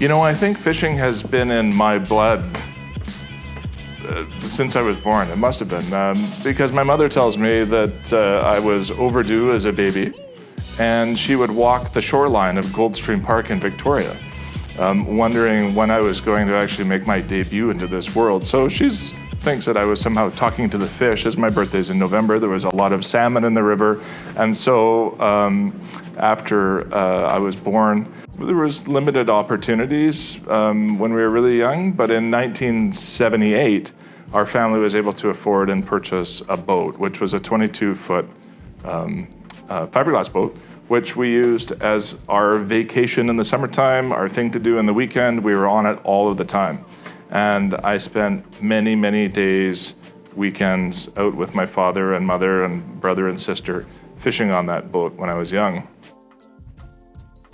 You know, I think fishing has been in my blood since I was born. It must have been, because my mother tells me that I was overdue as a baby, and she would walk the shoreline of Goldstream Park in Victoria, wondering when I was going to actually make my debut into this world. So she thinks that I was somehow talking to the fish. As my birthday's in November, there was a lot of salmon in the river, and so after I was born, there was limited opportunities when we were really young, but in 1978, our family was able to afford and purchase a boat, which was a 22-foot fiberglass boat, which we used as our vacation in the summertime, our thing to do in the weekend. We were on it all of the time. And I spent many, many days, weekends, out with my father and mother and brother and sister fishing on that boat when I was young.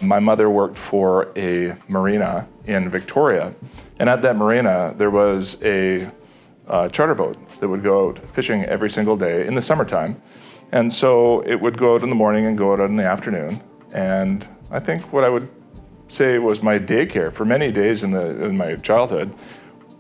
My mother worked for a marina in Victoria, and at that marina there was a charter boat that would go out fishing every single day in the summertime. And so it would go out in the morning and go out in the afternoon. And I think what I would say was my daycare for many days in my childhood.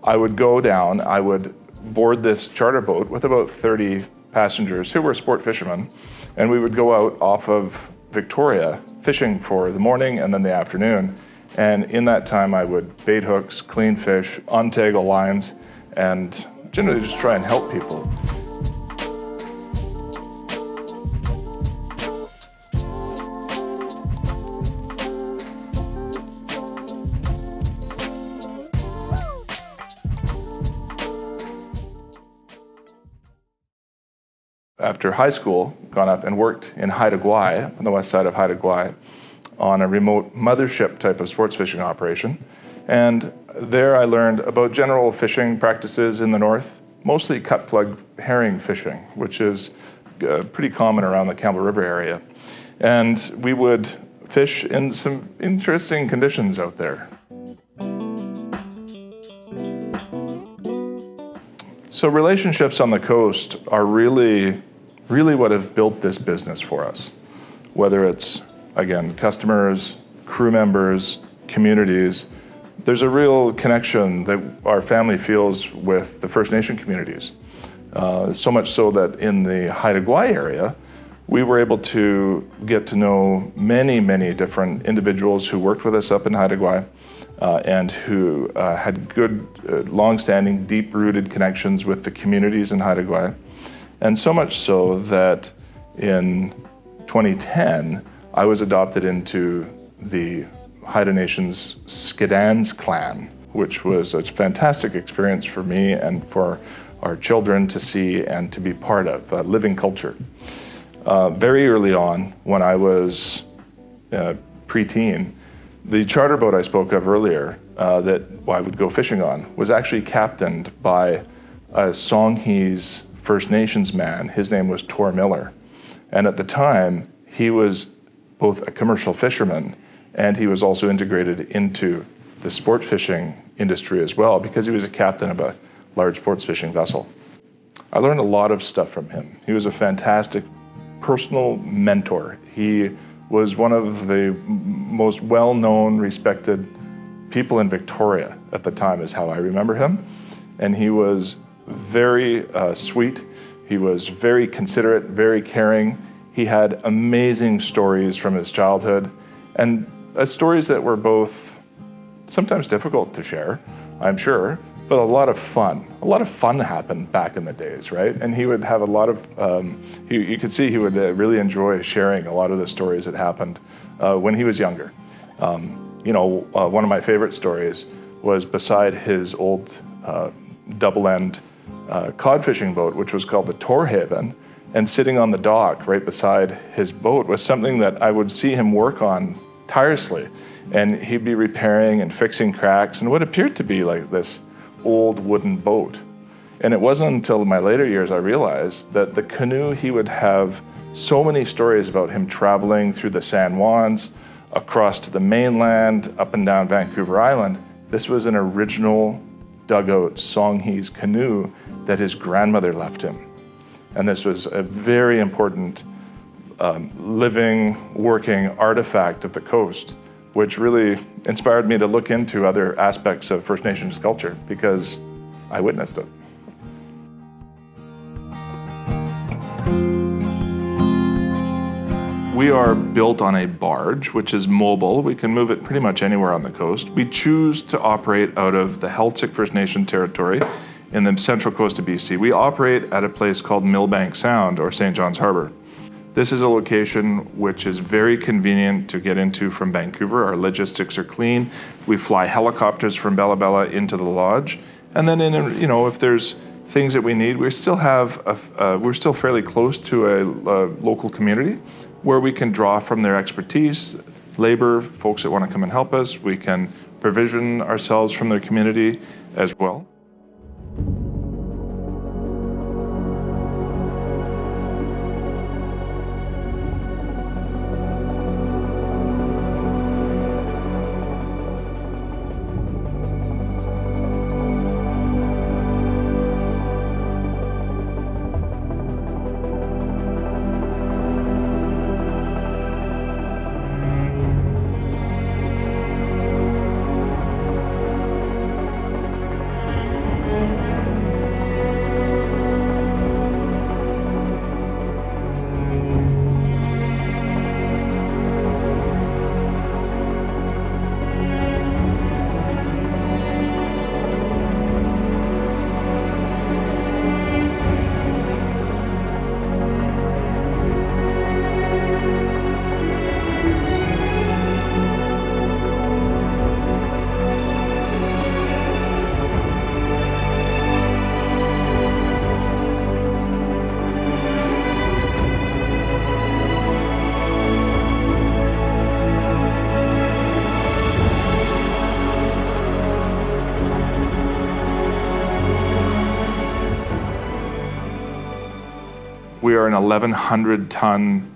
I would go down, I would board this charter boat with about 30 passengers who were sport fishermen, and we would go out off of Victoria fishing for the morning and then the afternoon. And in that time I would bait hooks, clean fish, untangle lines, and generally just try and help people. After high school, gone up and worked in Haida Gwaii, on the west side of Haida Gwaii, on a remote mothership type of sports fishing operation. And there I learned about general fishing practices in the north, mostly cut plug herring fishing, which is pretty common around the Campbell River area. And we would fish in some interesting conditions out there. So relationships on the coast are really what have built this business for us. Whether it's, again, customers, crew members, communities, there's a real connection that our family feels with the First Nation communities. So much so that in the Haida Gwaii area, we were able to get to know many different individuals who worked with us up in Haida Gwaii and who had good, long-standing, deep-rooted connections with the communities in Haida Gwaii. And so much so that in 2010, I was adopted into the Haida Nation's Skidans clan, which was a fantastic experience for me and for our children to see and to be part of, a living culture. Very early on, when I was preteen, the charter boat I spoke of earlier that I would go fishing on was actually captained by a Songhees First Nations man. His name was Tor Miller. And at the time, he was both a commercial fisherman and he was also integrated into the sport fishing industry as well because he was a captain of a large sports fishing vessel. I learned a lot of stuff from him. He was a fantastic personal mentor. He was one of the most well-known, respected people in Victoria at the time is how I remember him. And he was very sweet. He was very considerate, very caring. He had amazing stories from his childhood and stories that were both sometimes difficult to share, I'm sure, but a lot of fun. A lot of fun happened back in the days, right? And he would have a lot of, you could see he would really enjoy sharing a lot of the stories that happened when he was younger. One of my favorite stories was beside his old double-end cod fishing boat, which was called the Tor Haven, and sitting on the dock right beside his boat was something that I would see him work on tirelessly. And he'd be repairing and fixing cracks and what appeared to be like this old wooden boat. And it wasn't until my later years I realized that the canoe, he would have so many stories about him traveling through the San Juans, across to the mainland, up and down Vancouver Island. This was an original dugout Songhees canoe that his grandmother left him. And this was a very important living, working artifact of the coast which really inspired me to look into other aspects of First Nations culture because I witnessed it. We are built on a barge, which is mobile. We can move it pretty much anywhere on the coast. We choose to operate out of the Celtic First Nation territory in the central coast of BC. We operate at a place called Millbank Sound or St. John's Harbour. This is a location which is very convenient to get into from Vancouver. Our logistics are clean. We fly helicopters from Bella Bella into the lodge. And then, if there's things that we need, we're still fairly close to a local community where we can draw from their expertise, labor, folks that want to come and help us. We can provision ourselves from their community as well. We are an 1,100-ton,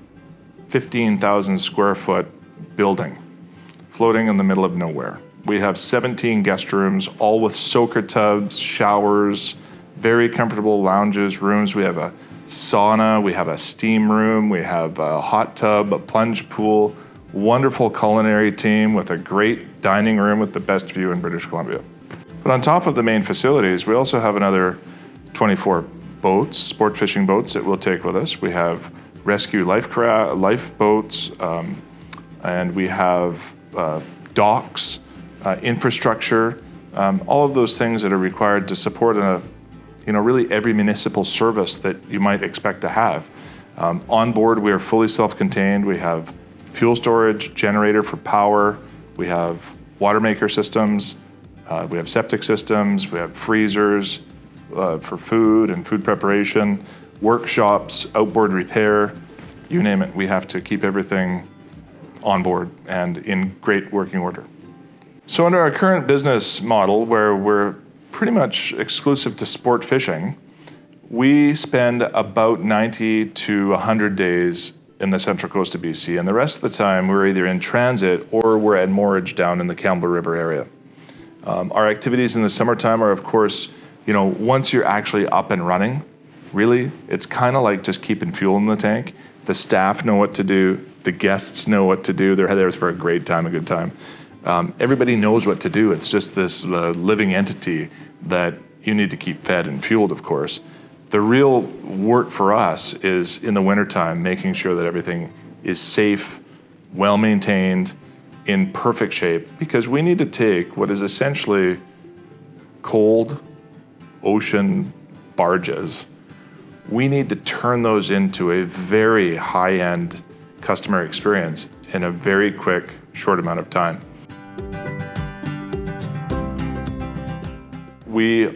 15,000 square foot building floating in the middle of nowhere. We have 17 guest rooms, all with soaker tubs, showers, very comfortable lounges, rooms. We have a sauna, we have a steam room, we have a hot tub, a plunge pool, wonderful culinary team with a great dining room with the best view in British Columbia. But on top of the main facilities, we also have another 24 boats, sport fishing boats that we'll take with us. We have rescue lifeboats, and we have docks, infrastructure, all of those things that are required to support really every municipal service that you might expect to have. On board, we are fully self-contained. We have fuel storage, generator for power. We have water maker systems. We have septic systems. We have freezers for food and food preparation, workshops, outboard repair, you name it. We have to keep everything on board and in great working order. So under our current business model, where we're pretty much exclusive to sport fishing, we spend about 90 to 100 days in the central coast of BC, and the rest of the time we're either in transit or we're at moorage down in the Campbell River area. Our activities in the summertime are, of course, once you're actually up and running, really, it's kind of like just keeping fuel in the tank. The staff know what to do. The guests know what to do. They're there for a great time, a good time. Everybody knows what to do. It's just this living entity that you need to keep fed and fueled, of course. The real work for us is in the wintertime, making sure that everything is safe, well-maintained, in perfect shape, because we need to take what is essentially cold ocean barges. We need to turn those into a very high-end customer experience in a very quick, short amount of time. We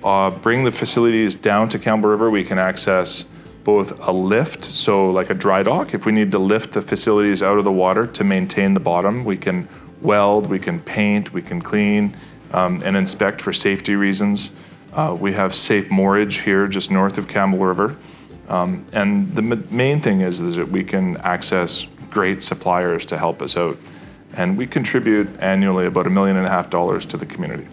bring the facilities down to Campbell River. We can access both a lift, so like a dry dock, if we need to lift the facilities out of the water to maintain the bottom, we can weld, we can paint, we can clean and inspect for safety reasons. We have safe moorage here just north of Campbell River. And the main thing is that we can access great suppliers to help us out. And we contribute annually about $1.5 million to the community.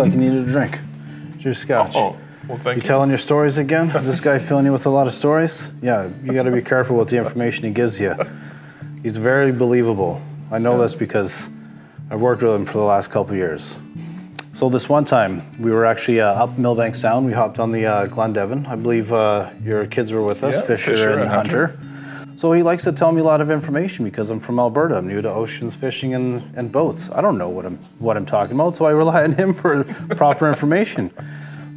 like you needed a drink. Here's scotch. Oh, well, thank you. You telling your stories again? Is this guy filling you with a lot of stories? Yeah, you got to be careful with the information he gives you. He's very believable. I know this because I've worked with him for the last couple of years. So this one time, we were actually up Millbank Sound. We hopped on the Glendevin. I believe your kids were with us, Fisher and Hunter. So he likes to tell me a lot of information because I'm from Alberta. I'm new to oceans, fishing, and boats. I don't know what I'm talking about, so I rely on him for proper information.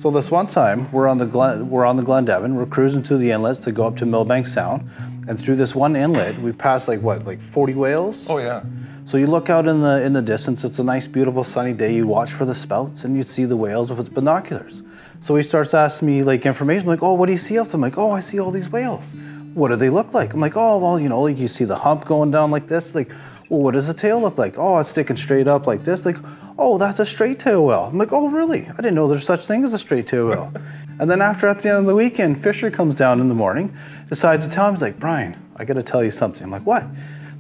So this one time, we're on the Glendevin. We're cruising through the inlets to go up to Millbank Sound, and through this one inlet, we passed like 40 whales. Oh yeah. So you look out in the distance. It's a nice, beautiful, sunny day. You watch for the spouts, and you see the whales with binoculars. So he starts asking me like information. I'm like, oh, what do you see out there? I'm like, oh, I see all these whales. What do they look like? I'm like, oh, well, like you see the hump going down like this. Like, well, what does the tail look like? Oh, it's sticking straight up like this. Like, oh, that's a straight tail whale. I'm like, oh, really? I didn't know there's such thing as a straight tail whale. And then at the end of the weekend, Fisher comes down in the morning, decides to tell him, he's like, Brian, I got to tell you something. I'm like, what?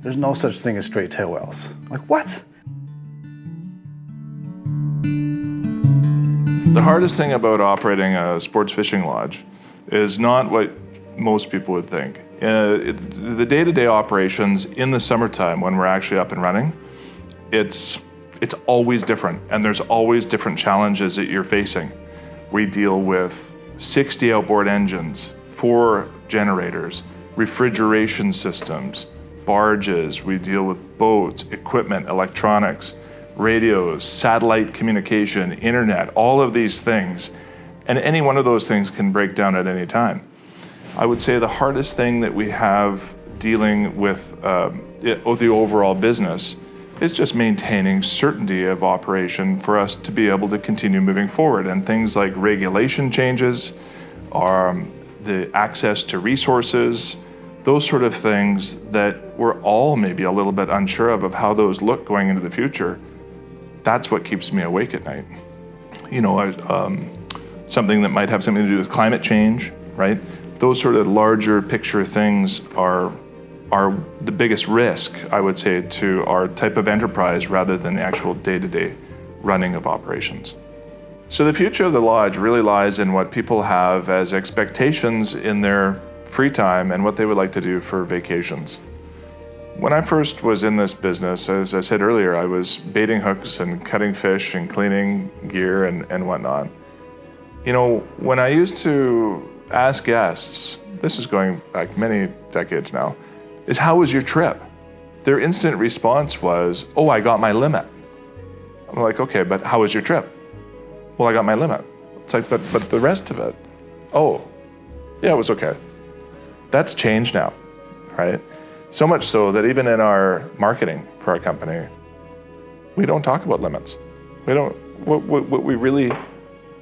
There's no such thing as straight tail whales. I'm like, what? The hardest thing about operating a sports fishing lodge is not what most people would think. The day-to-day operations in the summertime when we're actually up and running, it's always different, and there's always different challenges that you're facing. We deal with 60 outboard engines, 4 generators, refrigeration systems, barges. We deal with boats, equipment, electronics, radios, satellite communication, internet, all of these things. And any one of those things can break down at any time. I would say the hardest thing that we have dealing with the overall business is just maintaining certainty of operation for us to be able to continue moving forward. And things like regulation changes, the access to resources, those sort of things that we're all maybe a little bit unsure of how those look going into the future. That's what keeps me awake at night. Something that might have something to do with climate change, right? Those sort of larger picture things are the biggest risk, I would say, to our type of enterprise rather than the actual day-to-day running of operations. So the future of the lodge really lies in what people have as expectations in their free time and what they would like to do for vacations. When I first was in this business, as I said earlier, I was baiting hooks and cutting fish and cleaning gear and whatnot. When I used to ask guests, this is going back many decades now, is how was your trip? Their instant response was, oh, I got my limit. I'm like, okay, but how was your trip? Well, I got my limit. It's like, but the rest of it? Oh, yeah, it was okay. That's changed now, right? So much so that even in our marketing for our company, we don't talk about limits. What we really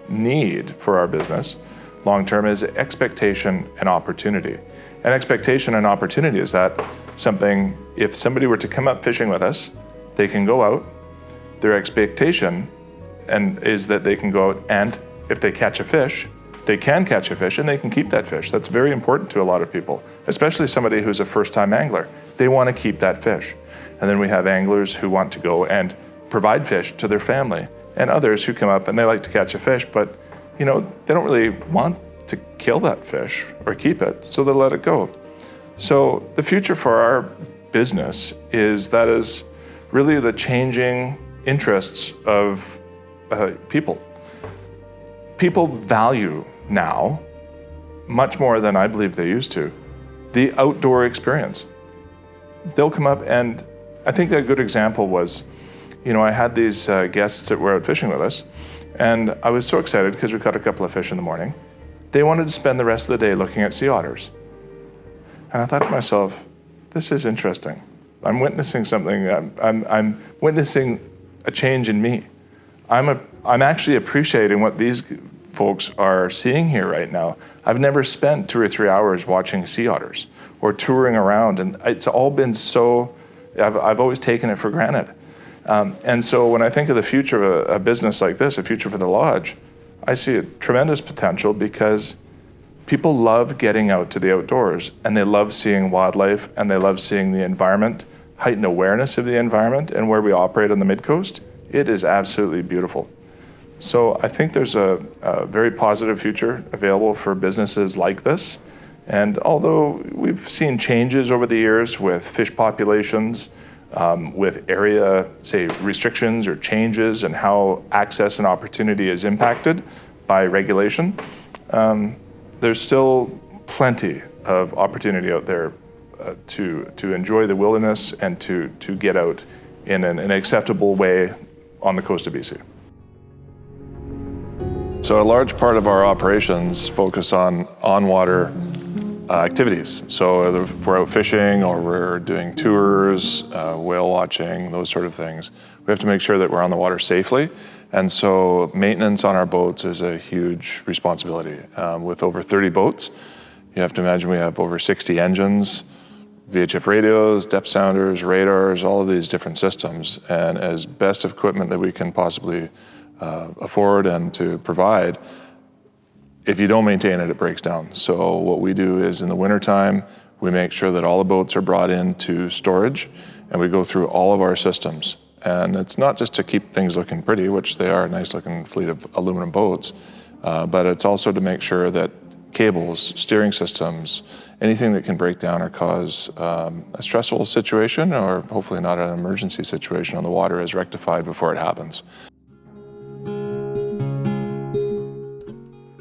need for our business long-term is expectation and opportunity. And expectation and opportunity is that something, if somebody were to come up fishing with us, they can go out, their expectation is that they can go out and if they catch a fish, they can catch a fish and they can keep that fish. That's very important to a lot of people, especially somebody who's a first-time angler. They want to keep that fish. And then we have anglers who want to go and provide fish to their family, and others who come up and they like to catch a fish, but they don't really want to kill that fish or keep it, so they let it go. So the future for our business is really the changing interests of people. People value now, much more than I believe they used to, the outdoor experience. They'll come up, and I think a good example was, I had these guests that were out fishing with us, and I was so excited because we caught a couple of fish in the morning. They wanted to spend the rest of the day looking at sea otters. And I thought to myself, this is interesting. I'm witnessing something, I'm witnessing a change in me. I'm actually appreciating what these folks are seeing here right now. I've never spent 2 or 3 hours watching sea otters or touring around, and it's all been so, I've always taken it for granted. And so when I think of the future of a business like this, a future for the lodge, I see a tremendous potential because people love getting out to the outdoors and they love seeing wildlife and they love seeing the environment, heightened awareness of the environment and where we operate on the Mid-Coast. It is absolutely beautiful. So I think there's a very positive future available for businesses like this. And although we've seen changes over the years with fish populations, with area, say, restrictions or changes and how access and opportunity is impacted by regulation, there's still plenty of opportunity out there to enjoy the wilderness and to get out in an acceptable way on the coast of BC. So a large part of our operations focus on on-water activities. So if we're out fishing or we're doing tours, whale watching, those sort of things, we have to make sure that we're on the water safely. And so maintenance on our boats is a huge responsibility. With over 30 boats, you have to imagine we have over 60 engines, VHF radios, depth sounders, radars, all of these different systems. And as best equipment that we can possibly afford and to provide, if you don't maintain it, it breaks down. So what we do is in the wintertime, we make sure that all the boats are brought into storage and we go through all of our systems. And it's not just to keep things looking pretty, which they are a nice looking fleet of aluminum boats, but it's also to make sure that cables, steering systems, anything that can break down or cause a stressful situation or hopefully not an emergency situation on the water is rectified before it happens.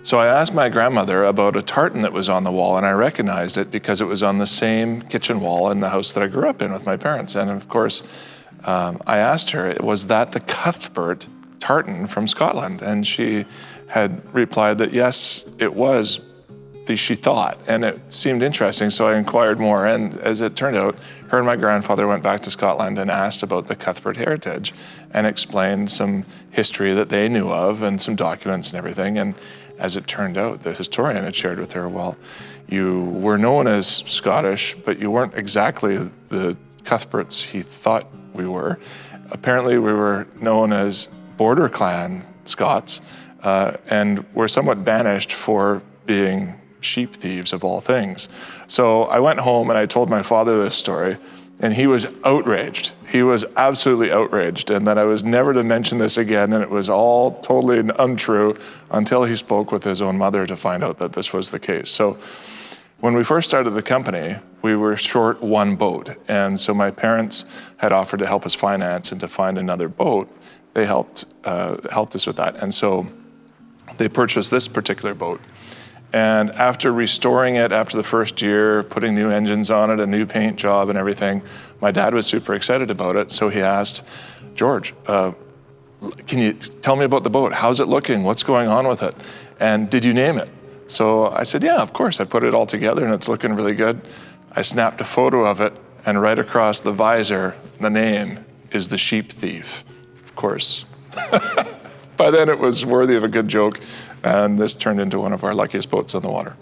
So I asked my grandmother about a tartan that was on the wall, and I recognized it because it was on the same kitchen wall in the house that I grew up in with my parents. And of course, I asked her, was that the Cuthbert tartan from Scotland? And she had replied that yes, it was, she thought, and it seemed interesting, so I inquired more. And as it turned out, her and my grandfather went back to Scotland and asked about the Cuthbert heritage and explained some history that they knew of and some documents and everything. And as it turned out, the historian had shared with her, well, you were known as Scottish, but you weren't exactly the Cuthberts he thought we were. Apparently we were known as border clan Scots, and were somewhat banished for being sheep thieves of all things. So I went home and I told my father this story, and he was outraged. He was absolutely outraged, and that I was never to mention this again, and it was all totally untrue until he spoke with his own mother to find out that this was the case. So when we first started the company, we were short one boat, and so my parents had offered to help us finance and to find another boat. They helped us with that, and so they purchased this particular boat. And after restoring it after the first year, putting new engines on it, a new paint job and everything, my dad was super excited about it. So he asked, George, can you tell me about the boat? How's it looking? What's going on with it? And did you name it? So I said, yeah, of course. I put it all together and it's looking really good. I snapped a photo of it, and right across the visor, the name is the Sheep Thief. Of course. By then it was worthy of a good joke. And this turned into one of our luckiest boats on the water.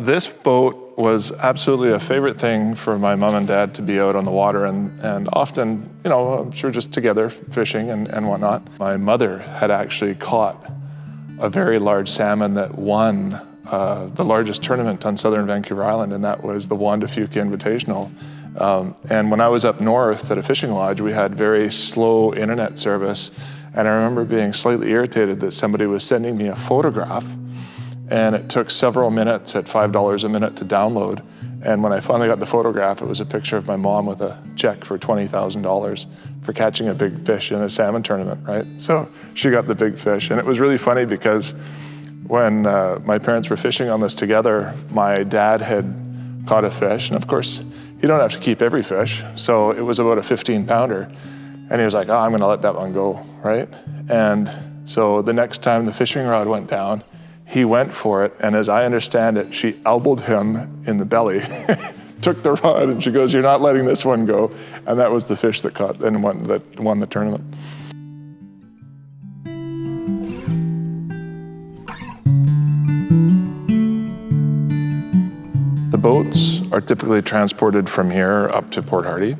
This boat was absolutely a favorite thing for my mom and dad to be out on the water, and often, you know, I'm sure just together fishing and whatnot. My mother had actually caught a very large salmon that won the largest tournament on southern Vancouver Island, and that was the Juan de Fuca Invitational. And when I was up north at a fishing lodge, we had very slow internet service, and I remember being slightly irritated that somebody was sending me a photograph, and it took several minutes at $5 a minute to download. And when I finally got the photograph, it was a picture of my mom with a check for $20,000 for catching a big fish in a salmon tournament, right? So she got the big fish, and it was really funny because when my parents were fishing on this together, my dad had caught a fish, and of course, you don't have to keep every fish, so it was about a 15-pounder, and he was like, oh, I'm gonna let that one go, right? And so the next time the fishing rod went down, he went for it, and as I understand it, she elbowed him in the belly, took the rod, and she goes, you're not letting this one go, and that was the fish that caught and won the tournament. The boats are typically transported from here up to Port Hardy,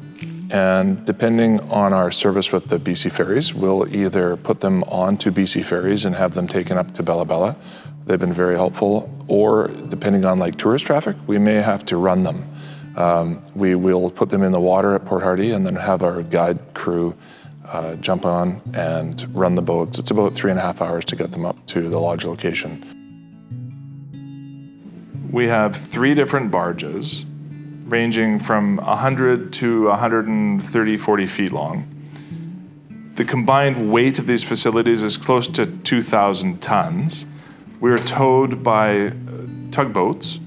and depending on our service with the BC Ferries, we'll either put them onto BC Ferries and have them taken up to Bella Bella, They've been very helpful. Or depending on like tourist traffic, we may have to run them. We will put them in the water at Port Hardy and then have our guide crew jump on and run the boats. It's about 3.5 hours to get them up to the lodge location. We have 3 different barges ranging from 100 to 130, 40 feet long. The combined weight of these facilities is close to 2,000 tons. We're towed by tugboats,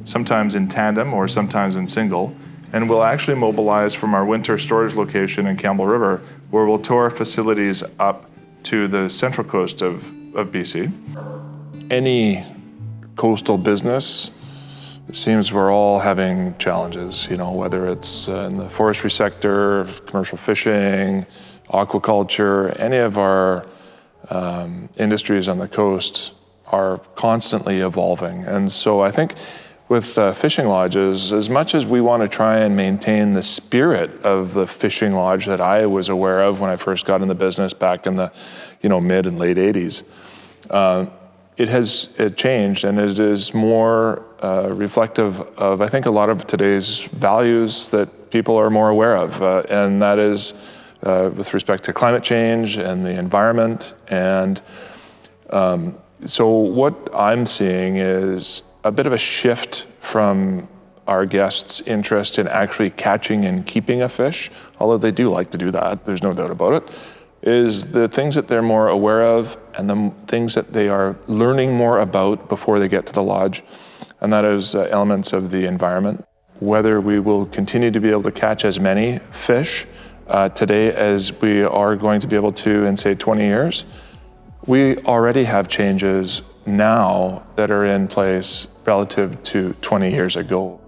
sometimes in tandem or sometimes in single, and we'll actually mobilize from our winter storage location in Campbell River, where we'll tow our facilities up to the central coast of BC. Any coastal business, it seems we're all having challenges, whether it's in the forestry sector, commercial fishing, aquaculture, any of our industries on the coast are constantly evolving. And so I think with fishing lodges, as much as we want to try and maintain the spirit of the fishing lodge that I was aware of when I first got in the business back in the mid and late 80s, it has changed, and it is more reflective of, I think, a lot of today's values that people are more aware of, and that is with respect to climate change and the environment. And so what I'm seeing is a bit of a shift from our guests' interest in actually catching and keeping a fish, although they do like to do that, there's no doubt about it, is the things that they're more aware of and the things that they are learning more about before they get to the lodge. And that is elements of the environment. Whether we will continue to be able to catch as many fish today as we are going to be able to in, say, 20 years, we already have changes now that are in place relative to 20 years ago.